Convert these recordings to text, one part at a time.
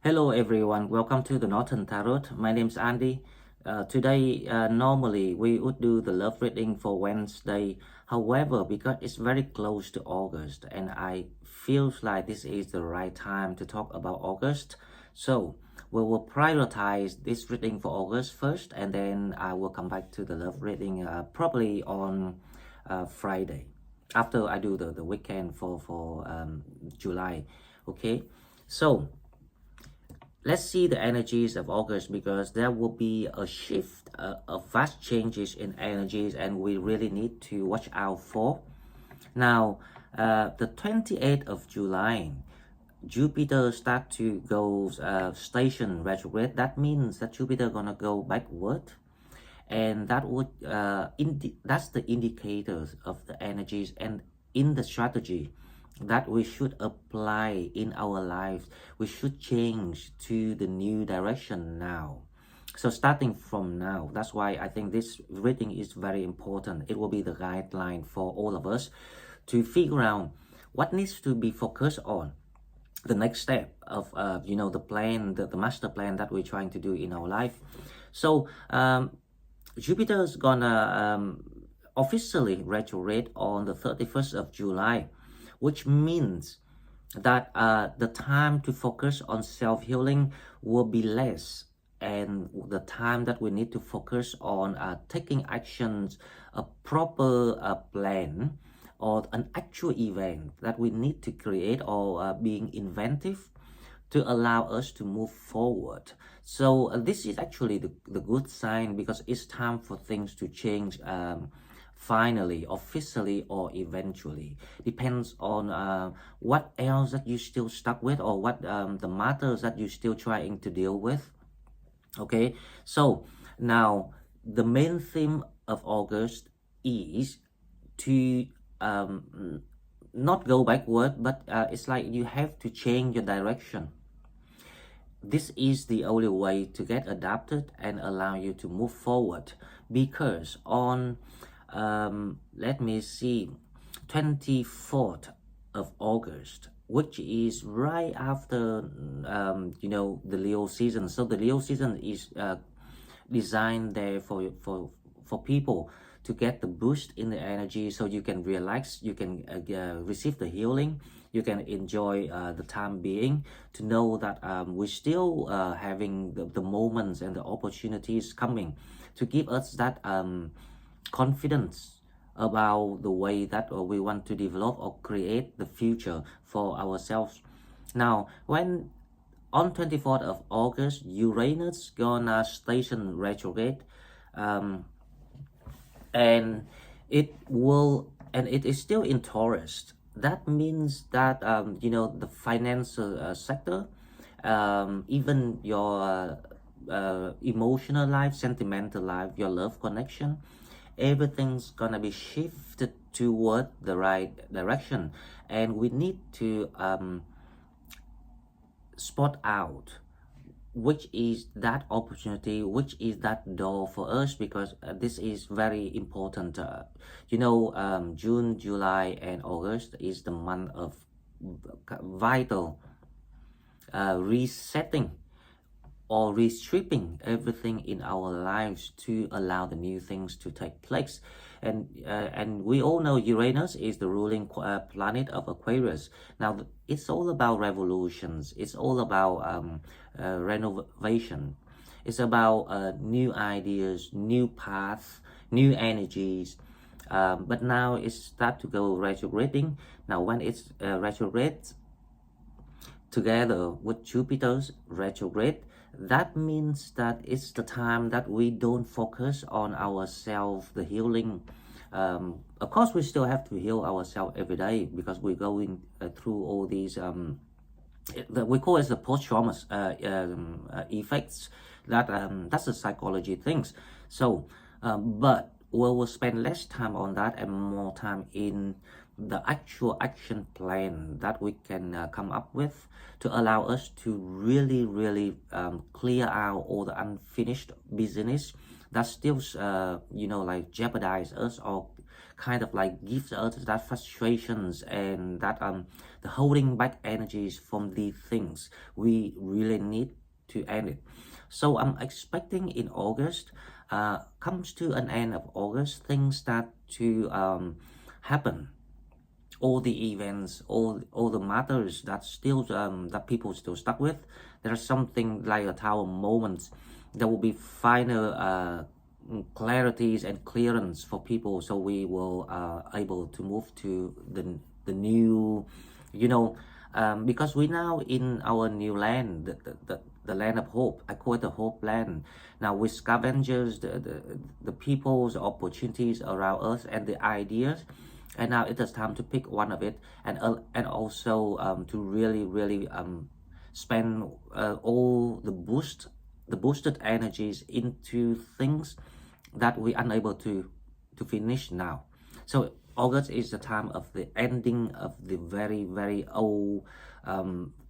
Hello everyone, welcome to the Northern Tarot. My name is Andy. Today, normally we would do the love reading for Wednesday. However, because it's very close to August and I feels like this is the right time to talk about August, so we will prioritize this reading for August first, and then I will come back to the love reading probably on Friday after I do the weekend for July. Okay, so let's see the energies of August, because there will be a shift, a vast changes in energies, and we really need to watch out for. Now, the 28th of July, Jupiter start to go station retrograde. That means that Jupiter gonna go backward, and that would that's the indicators of the energies and in the strategy that we should apply in our lives. We should change to the new direction now. So starting from now, that's why I think this reading is very important. It will be the guideline for all of us to figure out what needs to be focused on, the next step of the plan, the master plan that we're trying to do in our life. So Jupiter's gonna officially retrograde on the 31st of July, which means that the time to focus on self-healing will be less, and the time that we need to focus on taking actions, a proper plan, or an actual event that we need to create, or being inventive to allow us to move forward. So this is actually the good sign, because it's time for things to change, finally, officially, or eventually. Depends on what else that you still stuck with, or what the matters that you're still trying to deal with. Okay, so now the main theme of August is to not go backward, but it's like you have to change your direction. This is the only way to get adapted and allow you to move forward, because on let me see, 24th of August, which is right after the Leo season. So the Leo season is designed there for people to get the boost in the energy, so you can relax, you can receive the healing, you can enjoy the time being, to know that we're still having the moments and the opportunities coming to give us that confidence about the way that we want to develop or create the future for ourselves. Now, when on 24th of August, Uranus gonna station retrograde, and it is still in Taurus. That means that the financial sector, even your emotional life, sentimental life, your love connection, everything's gonna be shifted toward the right direction, and we need to spot out which is that opportunity, which is that door for us, because this is very important. June, July, and August is the month of vital resetting or restripping everything in our lives to allow the new things to take place. And we all know Uranus is the ruling planet of Aquarius. Now it's all about revolutions, it's all about renovation, it's about new ideas, new paths, new energies. But now it's start to go retrograding. Now when it's retrograde together with Jupiter's retrograde, that means that it's the time that we don't focus on ourselves, the healing. Of course, we still have to heal ourselves every day, because we're going through all these we call it the post-trauma effects. That's the psychology things. So but we will spend less time on that and more time in the actual action plan that we can come up with, to allow us to really clear out all the unfinished business, that still like jeopardize us, or kind of like gives us that frustrations and that the holding back energies from the things we really need to end it. So I'm expecting in August, comes to an end of August, things start to happen. All the events, all the matters that still that people still stuck with. There's something like a tower moments. There will be final clarities and clearance for people, so we will able to move to the new, because we now in our new land, the land of hope. I call it the hope land. Now with scavengers, the people's opportunities around us and the ideas, and now it is time to pick one of it, and also to really spend all the boosted energies into things that we unable to finish now. So August is the time of the ending of the very old,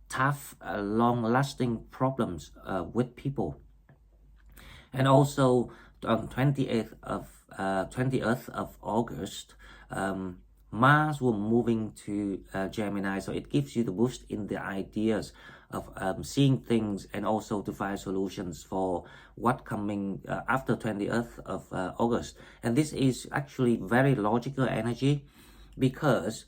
tough, long-lasting problems with people. And also on 20th of August, Mars will moving to Gemini, so it gives you the boost in the ideas of seeing things, and also to find solutions for what coming after 20th of August. And this is actually very logical energy, because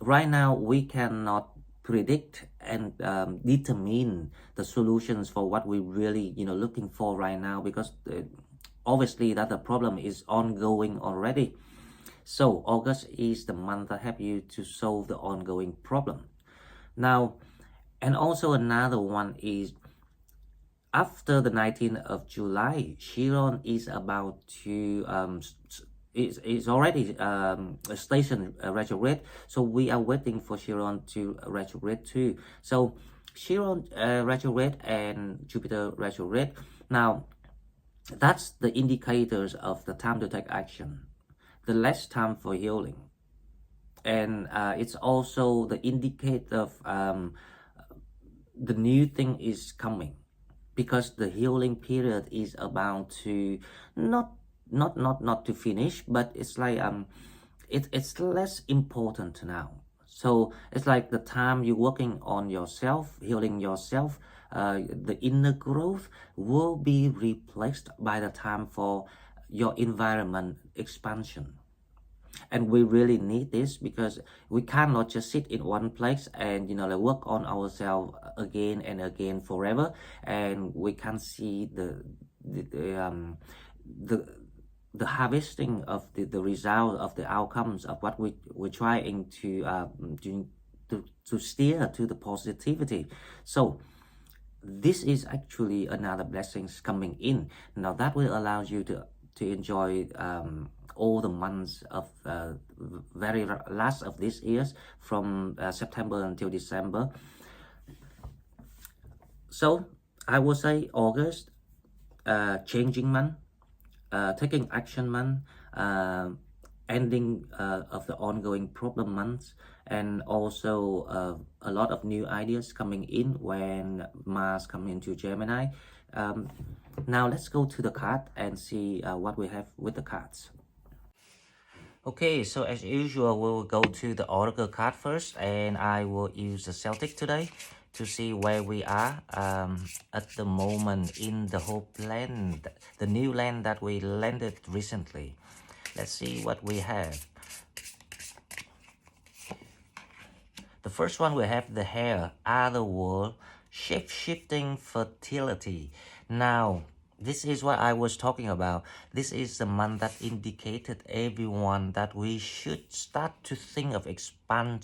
right now we cannot predict and determine the solutions for what we really looking for right now, because obviously that the problem is ongoing already. So August is the month that help you to solve the ongoing problem. Now, and also another one is after the 19th of July, Chiron is about to is already stationed retrograde. So we are waiting for Chiron to retrograde too. So Chiron retrograde and Jupiter retrograde. Now, that's the indicators of the time to take action, the less time for healing, and it's also the indicator of the new thing is coming, because the healing period is about to not to finish, but it's like it's less important now. So it's like the time you're working on yourself, healing yourself, the inner growth will be replaced by the time for your environment expansion. And we really need this, because we cannot just sit in one place and like work on ourselves again and again forever, and we can see the harvesting of the result of the outcomes of what we're trying to steer to the positivity. So this is actually another blessings coming in now that will allow you to enjoy all the months of very last of this years, from September until December. So I would say August, changing month, taking action month, ending of the ongoing problem months, and also a lot of new ideas coming in when Mars come into Gemini. Now let's go to the card and see what we have with the cards. Okay, so as usual, we'll go to the Oracle card first, and I will use the Celtic today to see where we are at the moment in the Hope land, the new land that we landed recently. Let's see what we have. The first one we have the Hare, Other World, Shape-Shifting Fertility. Now, this is what I was talking about. This is the month that indicated everyone that we should start to think of expand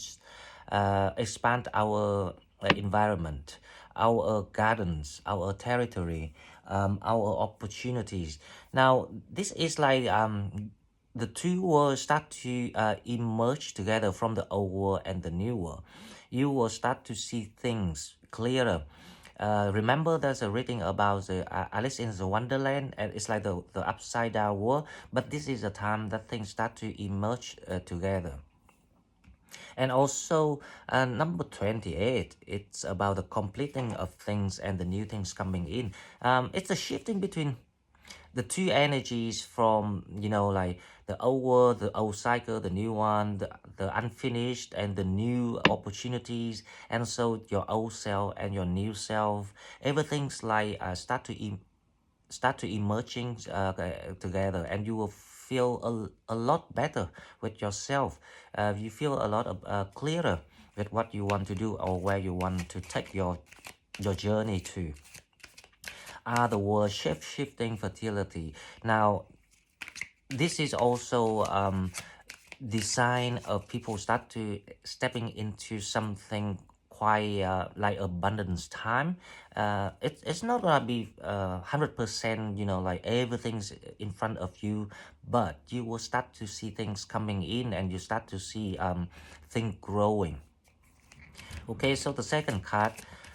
our environment, our gardens, our territory, our opportunities. Now, this is like the two worlds start to emerge together from the old world and the new world. You will start to see things clearer. Remember there's a reading about the Alice in the Wonderland, and it's like the upside down world, but this is the time that things start to emerge together. And also number 28, it's about the completing of things and the new things coming in. It's a shifting between the two energies from, like the old world, the old cycle, the new one, the unfinished and the new opportunities, and so your old self and your new self, everything's like start to emerging together, and you will feel a lot better with yourself. You feel a lot of clearer with what you want to do or where you want to take your journey to. The word shape-shifting fertility. Now, this is also the sign of people start to stepping into something quite like abundance time. It's not gonna be 100%, like everything's in front of you, but you will start to see things coming in, and you start to see things growing. Okay, so the second card,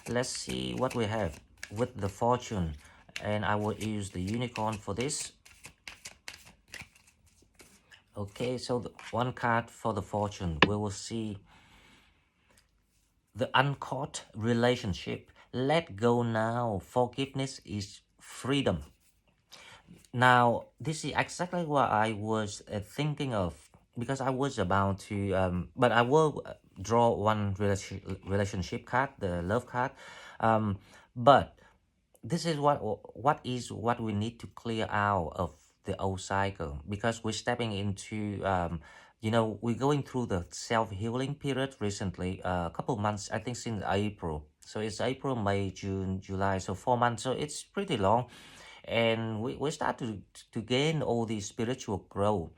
let's see what we have with the fortune, and I will use the unicorn for this. Okay, so one card for the fortune, we will see the uncaught relationship. Let go now. Forgiveness is freedom. Now, this is exactly what I was thinking of, because I was about to, but I will draw one relationship card, the love card. But this is what we need to clear out of the old cycle, because we're stepping into we're going through the self-healing period recently, a couple months, I think since April. So it's April, May, June, July, so 4 months, so it's pretty long. And we start to gain all the spiritual growth.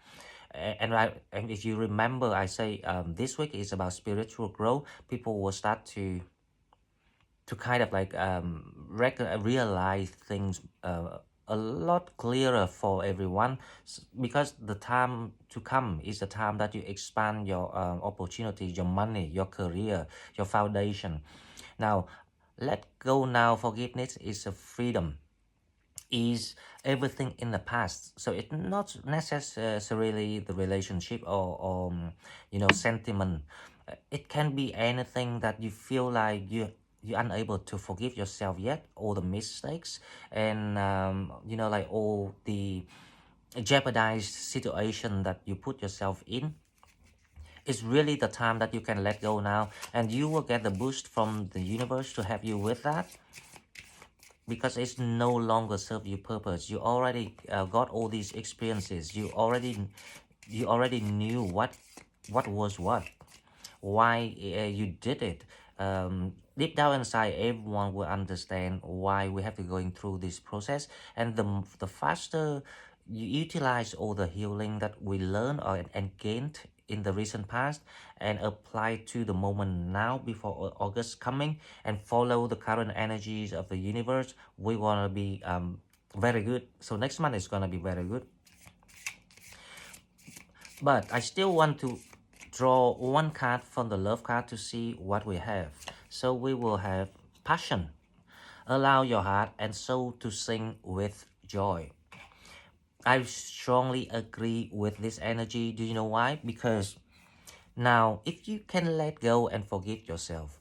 And if you remember, I say this week is about spiritual growth. People will start to kind of like realize things a lot clearer for everyone, because the time to come is the time that you expand your opportunities, your money, your career, your foundation. Now, let go now. Forgiveness is a freedom, is everything in the past. So it's not necessarily the relationship or sentiment. It can be anything that you feel like you're unable to forgive yourself yet, all the mistakes, and like all the jeopardized situation that you put yourself in. It's really the time that you can let go now, and you will get the boost from the universe to help you with that, because it's no longer serve your purpose. You already got all these experiences. You already knew what was what, why you did it. Deep down inside, everyone will understand why we have to going through this process. And the faster you utilize all the healing that we learned and gained in the recent past, and apply to the moment now before August coming, and follow the current energies of the universe, we want to be very good. So next month is going to be very good. But I still want to draw one card from the love card to see what we have. So we will have passion. Allow your heart and soul to sing with joy. I strongly agree with this energy. Do you know why? Because now, if you can let go and forgive yourself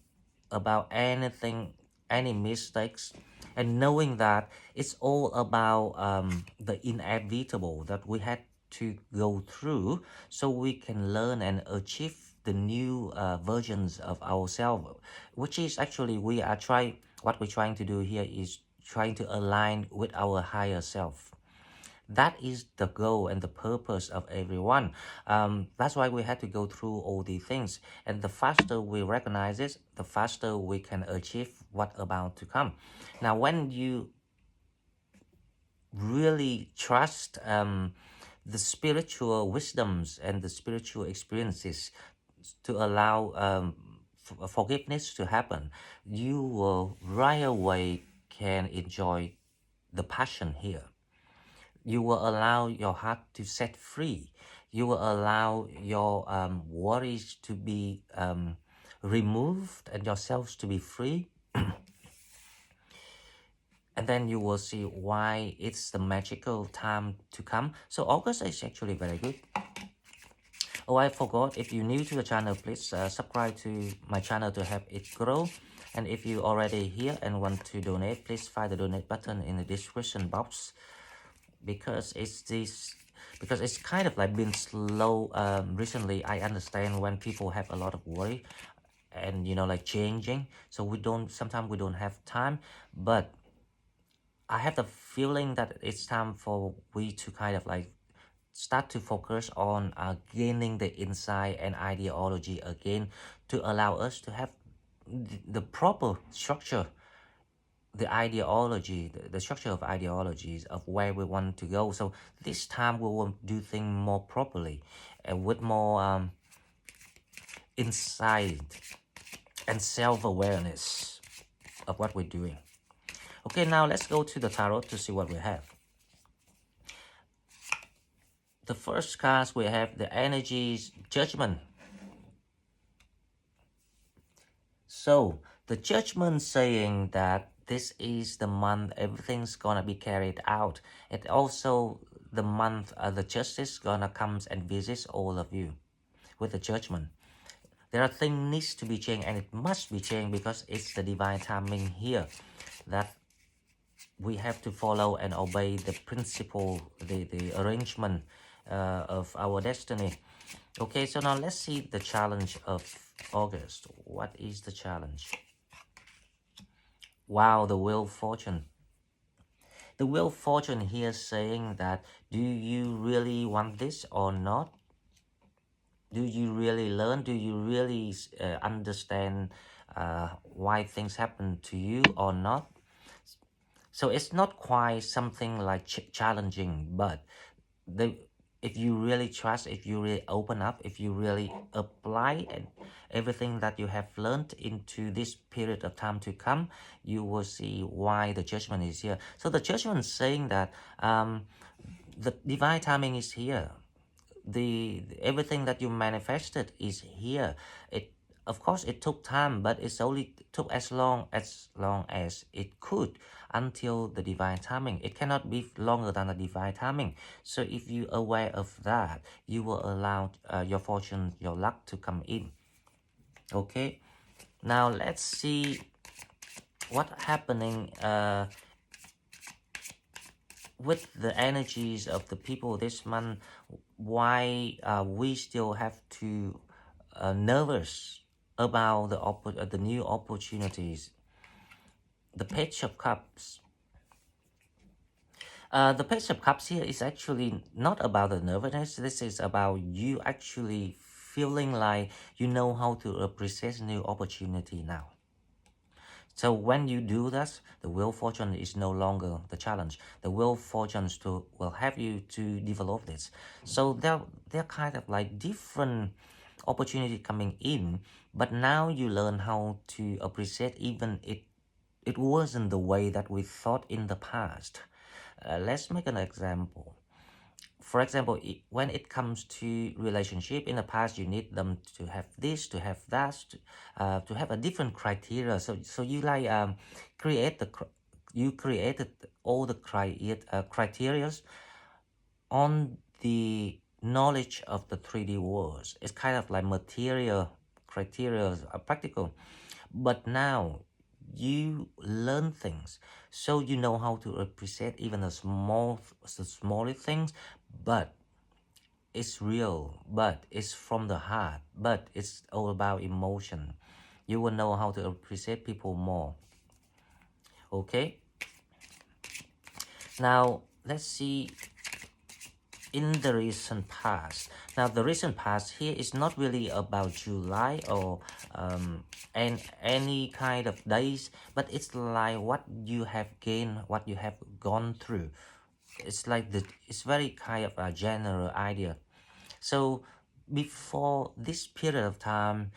about anything, any mistakes, and knowing that it's all about the inevitable that we had to go through, so we can learn and achieve the new versions of ourselves, which is actually what we're trying to do here is trying to align with our higher self. That is the goal and the purpose of everyone. That's why we had to go through all these things. And the faster we recognize it, the faster we can achieve what's about to come. Now, when you really trust the spiritual wisdoms and the spiritual experiences to allow forgiveness to happen, you will right away can enjoy the passion here. You will allow your heart to set free. You will allow your worries to be removed and yourselves to be free. And then you will see why it's the magical time to come. So August is actually very good. Oh, I forgot, if you're new to the channel, please subscribe to my channel to help it grow. And if you're already here and want to donate, please find the donate button in the description box. because it's kind of like been slow recently. I understand when people have a lot of worry and like changing, so sometimes we don't have time, but I have the feeling that it's time for we to kind of like start to focus on gaining the insight and ideology again, to allow us to have the proper structure, the ideology, the structure of ideologies of where we want to go. So this time we will do things more properly and with more insight and self-awareness of what we're doing. Okay, now let's go to the tarot to see what we have. The first card we have the energies judgment. So the judgment saying that this is the month everything's gonna be carried out. It also the month the justice gonna comes and visits all of you with the judgment. There are things needs to be changed and it must be changed because it's the divine timing here that we have to follow and obey the principle, the arrangement of our destiny. Okay, so now let's see the challenge of August. What is the challenge? Wow, the Wheel of Fortune. The Wheel of Fortune here saying that do you really want this or not? Do you really learn? Do you really understand why things happen to you or not? So it's not quite something like challenging, but the if you really trust, if you really open up, if you really apply and everything that you have learned into this period of time to come, you will see why the judgment is here. So the judgment is saying that the divine timing is here. The everything that you manifested is here. It of course it took time, but it's only took as long as it could until the divine timing. It cannot be longer than the divine timing. So if you aware of that, you will allow your fortune, your luck to come in. Okay, now let's see what happening with the energies of the people this month. Why we still have to nervous about the new opportunities. The Page of Cups. The Page of Cups here is actually not about the nervousness. This is about you actually feeling like you know how to appreciate new opportunity now. So when you do that, the Wheel of Fortune is no longer the challenge. The Wheel of Fortune will help you to develop this. So they're kind of like different opportunity coming in, but now you learn how to appreciate even it wasn't the way that we thought in the past. Let's make an example. For example, when it comes to relationship, in the past you need them to have this, to have that, to have a different criteria. So you like you created all the criteria on the knowledge of the 3D worlds. It's kind of like material criteria, practical. But now you learn things, so you know how to appreciate even the smaller things, but it's real, but it's from the heart, but it's all about emotion. You will know how to appreciate people more. Okay, now let's see in the recent past. Now the recent past here is not really about July or and any kind of days, but it's like what you have gained, what you have gone through. It's like it's very kind of a general idea. So before this period of time,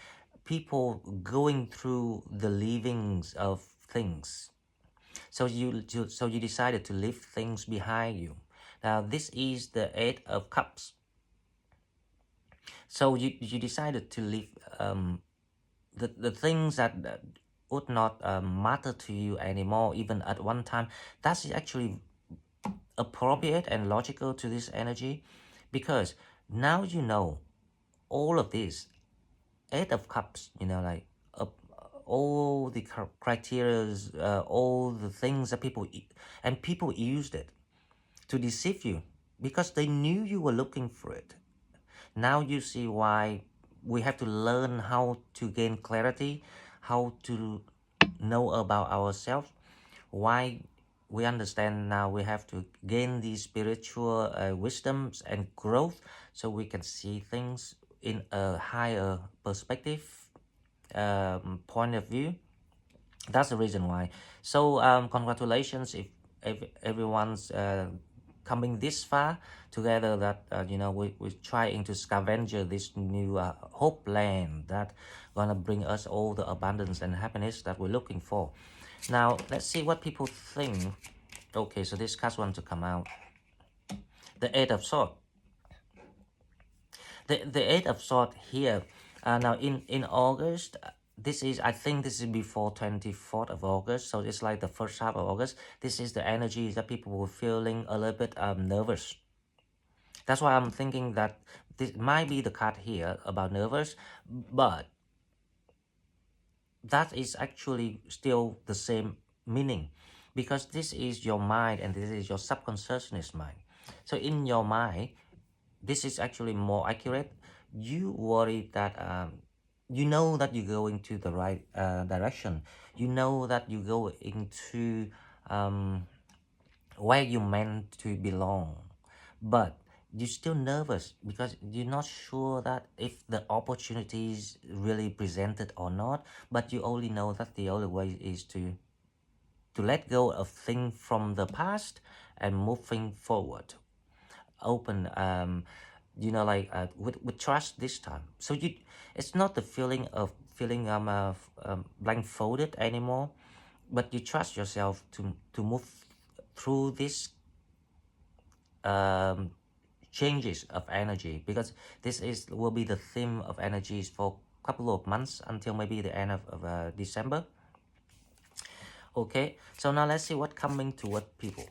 people going through the leavings of things. So you decided to leave things behind you. Now this is the Eight of Cups. So you decided to leave the things that would not matter to you anymore, even at one time. That's actually appropriate and logical to this energy, because now you know all of this. Eight of Cups, like all the criteria, all the things that people and people used it to deceive you because they knew you were looking for it. Now you see why we have to learn how to gain clarity, how to know about ourselves, why we understand now we have to gain these spiritual wisdoms and growth so we can see things in a higher perspective, point of view. That's the reason why. So congratulations if everyone's coming this far together, that we're trying to scavenge this new hope land that gonna bring us all the abundance and happiness that we're looking for. Now let's see what people think. Okay, so this card wants to come out. The Eight of Swords. The Eight of Swords here. Now in August, this is, I think this is before 24th of August, so it's like the first half of August. This is the energy that people were feeling a little bit nervous. That's why I'm thinking that this might be the card here about nervous, but that is actually still the same meaning, because this is your mind and this is your subconsciousness mind. So in your mind, this is actually more accurate. You worry that you know that you're going to the right direction. You know that you go into where you meant to belong, but you're still nervous because you're not sure that if the opportunities really presented or not. But you only know that the only way is to let go of things from the past and moving forward. Open, with trust this time. So it's not the feeling of feeling blindfolded anymore, but you trust yourself to move through this changes of energy, because this will be the theme of energies for a couple of months until maybe the end of December. Okay, so now let's see what coming toward people.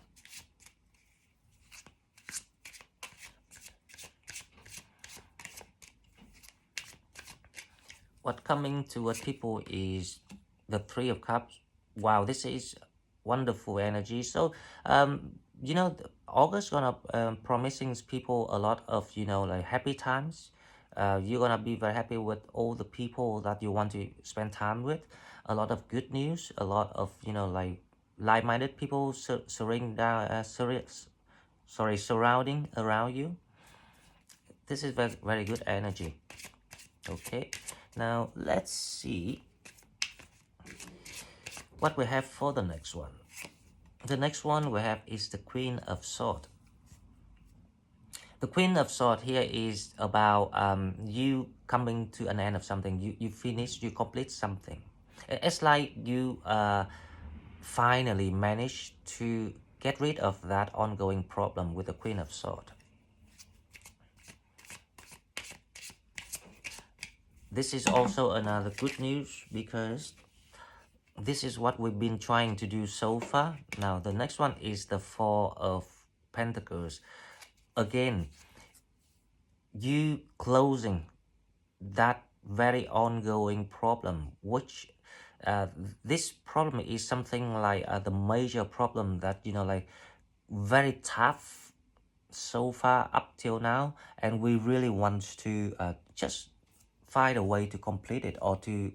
What coming toward people is the Three of Cups. Wow, this is wonderful energy. So August gonna promising people a lot of like happy times. You're gonna be very happy with all the people that you want to spend time with. A lot of good news, a lot of like like-minded people surrounding around you. This is very, very good energy. Okay, now let's see what we have for the next one. The next one we have is the Queen of Swords. The Queen of Swords here is about you coming to an end of something. You finish, you complete something. It's like you finally managed to get rid of that ongoing problem with the Queen of Swords. This is also another good news, because this is what we've been trying to do so far. Now the next one is the Four of Pentacles. Again, you closing that very ongoing problem, which this problem is something like the major problem that like very tough so far up till now, and we really want to just find a way to complete it or to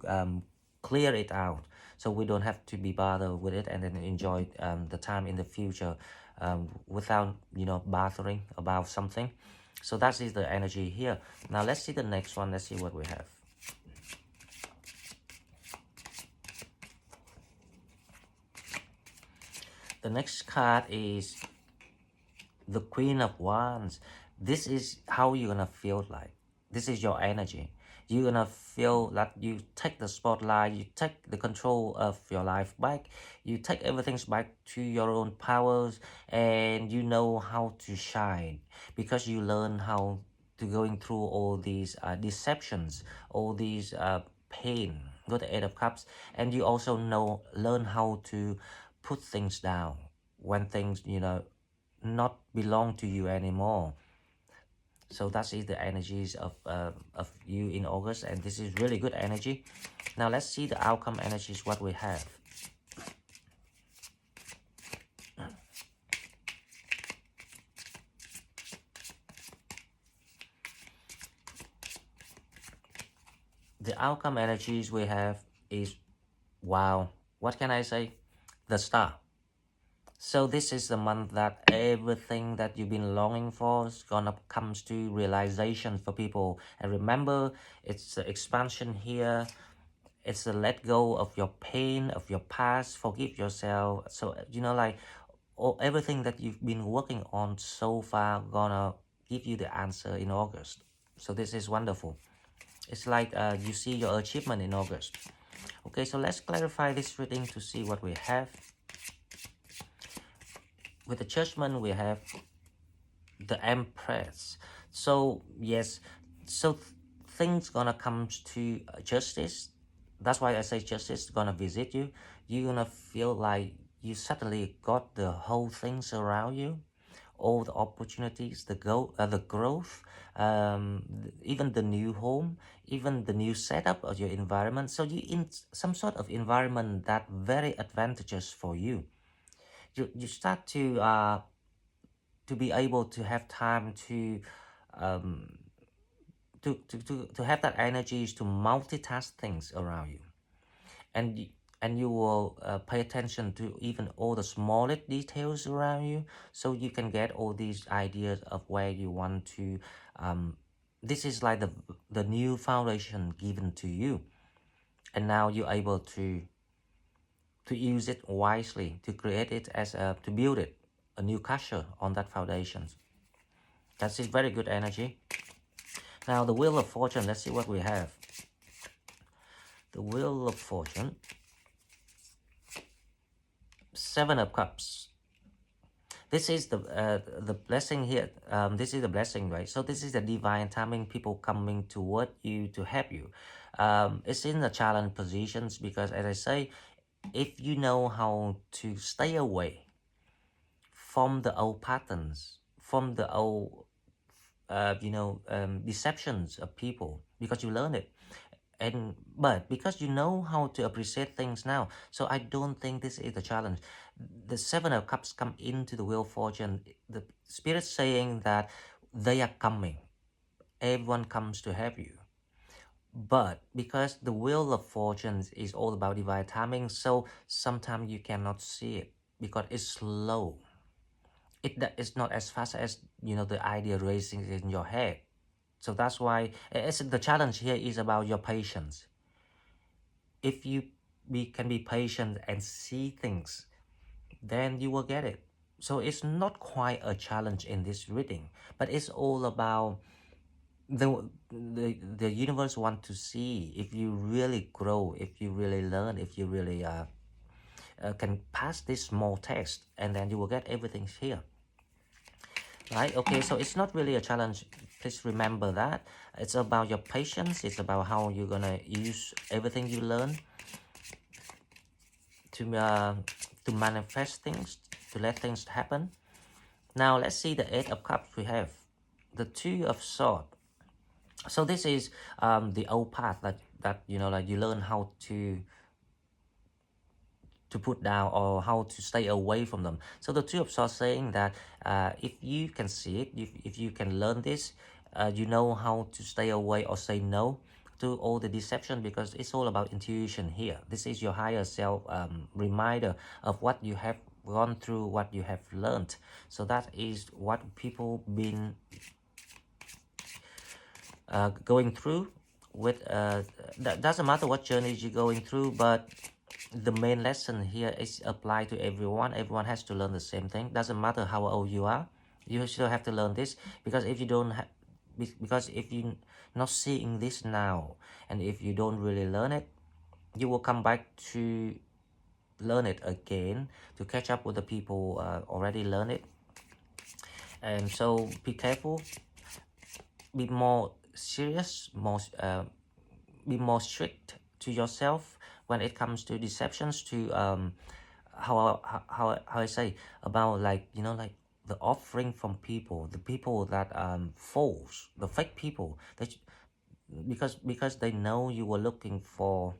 clear it out, so we don't have to be bothered with it and then enjoy the time in the future without bothering about something. So that is the energy here. Now let's see the next one. Let's see what we have. The next card is the Queen of Wands. This is how you're gonna feel like. This is your energy. You're gonna feel that you take the spotlight, you take the control of your life back, you take everything back to your own powers, and you know how to shine, because you learn how to going through all these deceptions, all these pain. Go to Eight of Cups, and you also learn how to put things down when things not belong to you anymore. So that is the energies of you in August, and this is really good energy. Now let's see the outcome energies, what we have. The outcome energies we have is, wow, what can I say? The star. So this is the month that everything that you've been longing for is gonna comes to realization for people. And remember, it's the expansion here. It's the let go of your pain, of your past, forgive yourself. So, like, everything that you've been working on so far gonna give you the answer in August. So this is wonderful. It's like you see your achievement in August. Okay, so let's clarify this reading to see what we have. With the Judgment, we have the Empress. So yes, so things gonna come to justice. That's why I say justice gonna visit you. You're gonna feel like you suddenly got the whole things around you, all the opportunities, the growth, even the new home, even the new setup of your environment. So you in some sort of environment that very advantageous for you. You start to be able to have time um, to have that energies to multitask things around you, and and you will pay attention to even all the smallest details around you, so you can get all these ideas of where you want to. This is like the new foundation given to you, and now you're able to use it wisely, to create it as to build it a new culture on that foundation. That's a very good energy. Now the Wheel of Fortune, let's see what we have. The Wheel of Fortune, Seven of Cups. This is the blessing here. This is the blessing, right? So this is the divine timing, people coming toward you to help you. It's in the challenge positions because, as I say, if you know how to stay away from the old patterns, from the old, deceptions of people, because you learn it, but because you know how to appreciate things now, so I don't think this is the challenge. The Seven of Cups come into the Wheel of Fortune, the spirit saying that they are coming, everyone comes to help you, but because the Wheel of Fortune is all about divine timing, so sometimes you cannot see it because it's slow. It's not as fast as the idea racing in your head. So that's why the challenge here is about your patience. If you can be patient and see things, then you will get it. So it's not quite a challenge in this reading, but it's all about the universe want to see if you really grow, if you really learn, if you really can pass this small test, and then you will get everything here. Right? Okay, so it's not really a challenge. Please remember that. It's about your patience. It's about how you're gonna use everything you learn to manifest things, to let things happen. Now let's see the Eight of Cups we have. The Two of Swords. So this is the old path that like you learn how to put down or how to stay away from them. So the Two of Swords saying that if you can see it, if you can learn this, you know how to stay away or say no to all the deception, because it's all about intuition here. This is your higher self reminder of what you have gone through, what you have learned. So that is what people been going through with that doesn't matter what journeys you're going through, but the main lesson here is applied to everyone has to learn the same thing. Doesn't matter how old you are, you still have to learn this, because if you don't because if you're not seeing this now, and if you don't really learn it, you will come back to learn it again, to catch up with the people already learn it. And so be careful, be more serious, be more strict to yourself when it comes to deceptions, to how I say about, like like the offering from people, the people that false, the fake people, that because they know you were looking for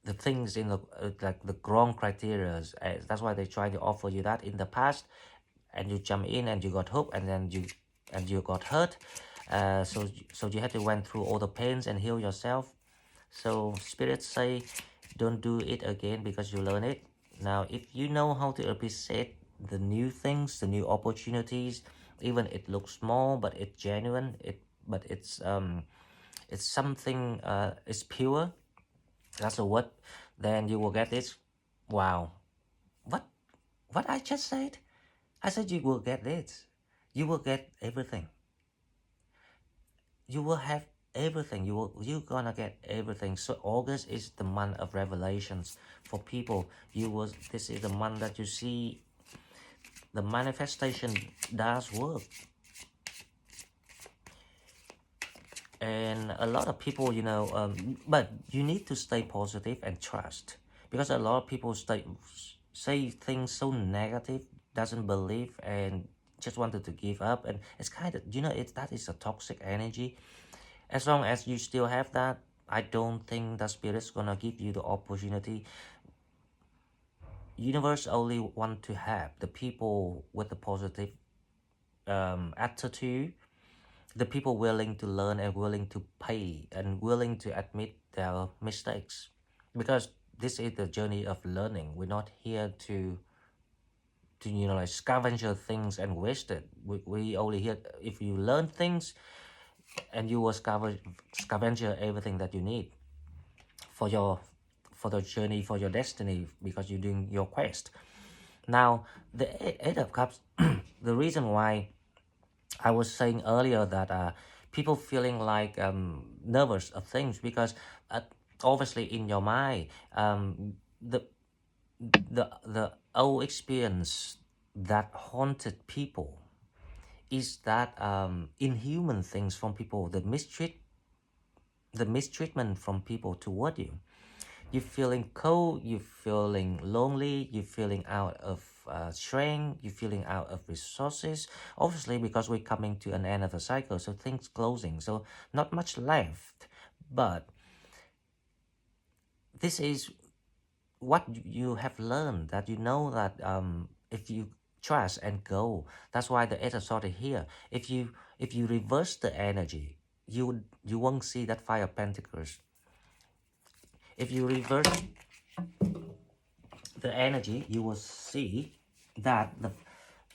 the things in the like the wrong criteria. That's why they try to offer you that in the past, and you jump in and you got hooked, and then you got hurt. So you had to went through all the pains and heal yourself. So spirits say, don't do it again because you learn it. Now, if you know how to appreciate the new things, the new opportunities, even it looks small, but it's genuine. But it's something. It's pure. That's a word. Then you will get this. Wow, what what I just said? I said you will get this. You will get everything. You will have everything. You're gonna get everything. So August is the month of revelations for people. This is the month that you see the manifestation does work. And a lot of people, but you need to stay positive and trust, because a lot of people say things so negative, doesn't believe, and just wanted to give up. And it's kind of, that is a toxic energy. As long as you still have that, I don't think the spirit's gonna give you the opportunity. Universe only want to have the people with the positive attitude, the people willing to learn and willing to pay and willing to admit their mistakes, because this is the journey of learning. We're not here to like scavenger things and waste it. We only here if you learn things, and you will scavenger everything that you need for the journey, for your destiny, because you're doing your quest. Now, the Eight of Cups, the reason why I was saying earlier that people feeling like nervous of things, because obviously in your mind, the the old experience that haunted people is that inhuman things from people, the mistreatment from people toward you. You're feeling cold, you're feeling lonely, you're feeling out of strength, you're feeling out of resources. Obviously, because we're coming to an end of the cycle, so things closing, so not much left. But this is what you have learned, that that if you trust and go, that's why the Eight of Swords is here. If you reverse the energy, you won't see that Five of Pentacles. If you reverse the energy, you will see that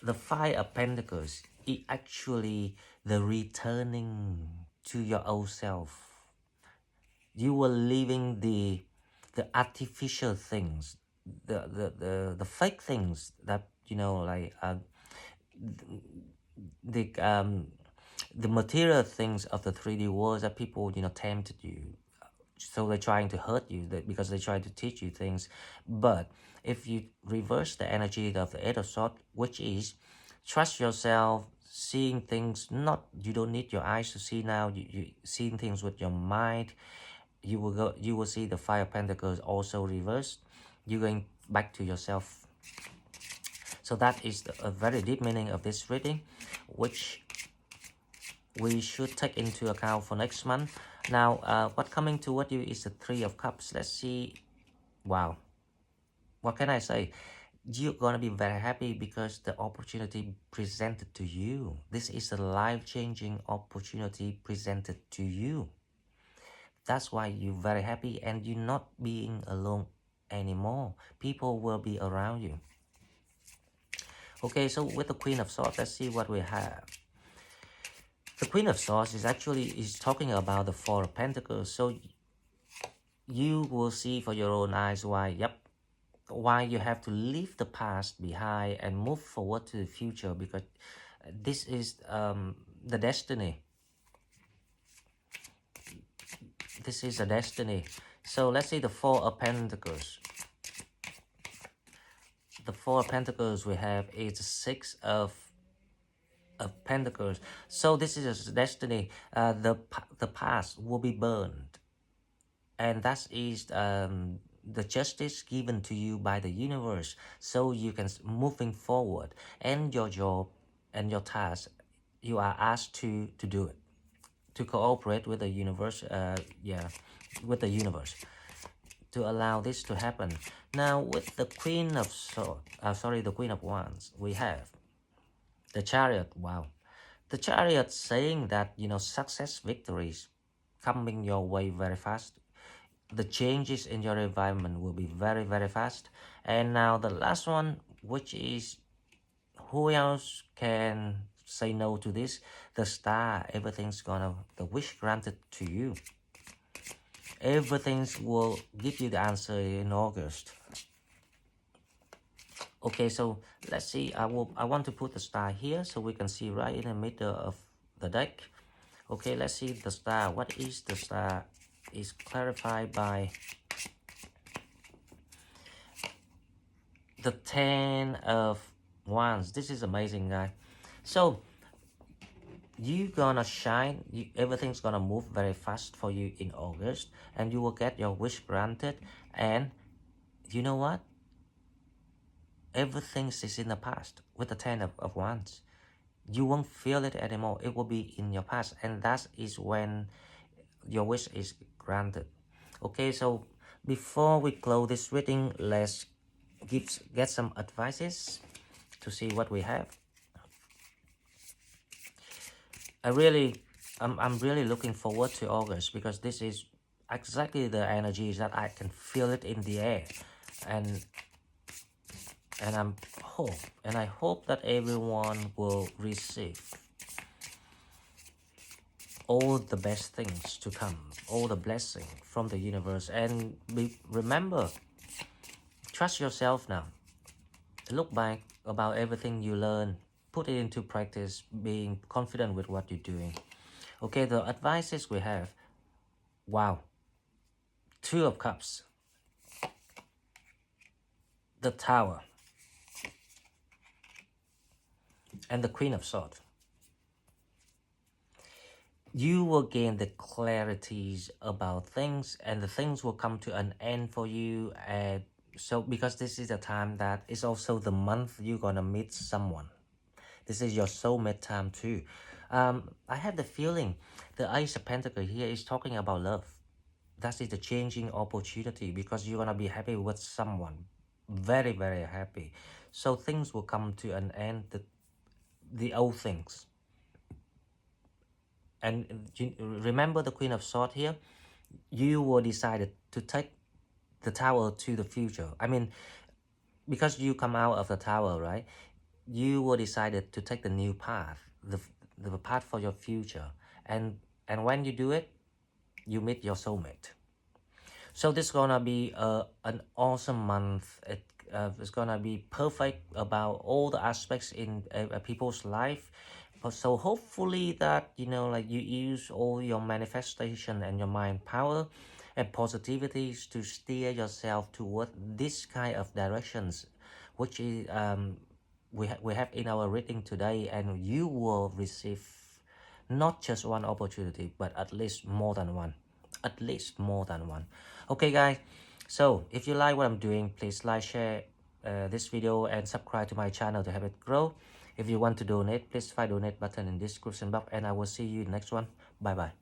the Five of Pentacles is actually the returning to your old self. You were leaving the artificial things, the fake things that like the material things of the 3D world that people tempted you. So they're trying to hurt you because they try to teach you things. But if you reverse the energy of the Eight of Swords, which is trust yourself, seeing things, not, you don't need your eyes to see now, you seeing things with your mind, you will see the Five of Pentacles also reversed. You're going back to yourself. So that is a very deep meaning of this reading, which we should take into account for next month. Now, what coming toward you is the Three of Cups. Let's see. Wow. What can I say? You're gonna be very happy because the opportunity presented to you. This is a life-changing opportunity presented to you. That's why you're very happy, and you're not being alone anymore. People will be around you. Okay, so with the Queen of Swords, let's see what we have. The Queen of Swords is talking about the Four of Pentacles. So you will see for your own eyes why you have to leave the past behind and move forward to the future, because this is the destiny. This is a destiny. So let's see the Four of Pentacles. The Four of Pentacles we have is the Six of Pentacles. So this is a destiny. The past will be burned, and that is the justice given to you by the universe, so you can moving forward. And your job and your task, you are asked to do it, to cooperate with the universe. With the universe, to allow this to happen. Now, with the Queen of the Queen of Wands, we have the Chariot. Wow. The Chariot saying that, you know, success, victories coming your way very fast. The changes in your environment will be very, very fast. And now the last one, which is, who else can say no to this? The Star. Everything's gonna, the wish granted to you. Everything will give you the answer in August. Okay, so let's see. I want to put the Star here so we can see right in the middle of the deck. Okay, let's see the Star. What is the Star? Is clarified by the 10 of Wands. This is amazing, guys. So you gonna shine. Everything's gonna move very fast for you in August, and you will get your wish granted. And you know what? Everything is in the past with the 10 of Wands. You won't feel it anymore. It will be in your past, and that is when your wish is granted. Okay, so before we close this reading, let's get some advices to see what we have. I'm really looking forward to August, because this is exactly the energies that I can feel it in the air, and I hope that everyone will receive all the best things to come, all the blessing from the universe. And remember, trust yourself now. Look back about everything you learn, put it into practice, being confident with what you're doing. Okay, the advices we have. Wow. Two of Cups. The Tower. And the Queen of Swords. You will gain the clarities about things, and the things will come to an end for you. And so, because this is the time that is also the month you're gonna meet someone. This is your soulmate time too. I have the feeling the Ace of Pentacles here is talking about love. That is the changing opportunity, because you're gonna be happy with someone. Very, very happy. So things will come to an end, the old things. And remember the Queen of Swords here? You were decided to take the Tower to the future. I mean, because you come out of the Tower, right? You were decided to take the new path, the path for your future. And when you do it, you meet your soulmate. So this is gonna be an awesome month. It's gonna be perfect about all the aspects in people's life. So hopefully that, you know, like you use all your manifestation and your mind power and positivities to steer yourself toward this kind of directions, which is we have in our reading today. And you will receive not just one opportunity, but at least more than one. At least more than one. Okay, guys. So if you like what I'm doing, please like, share this video, and subscribe to my channel to help it grow. If you want to donate, please find donate button in description box, and I will see you in the next one. Bye bye.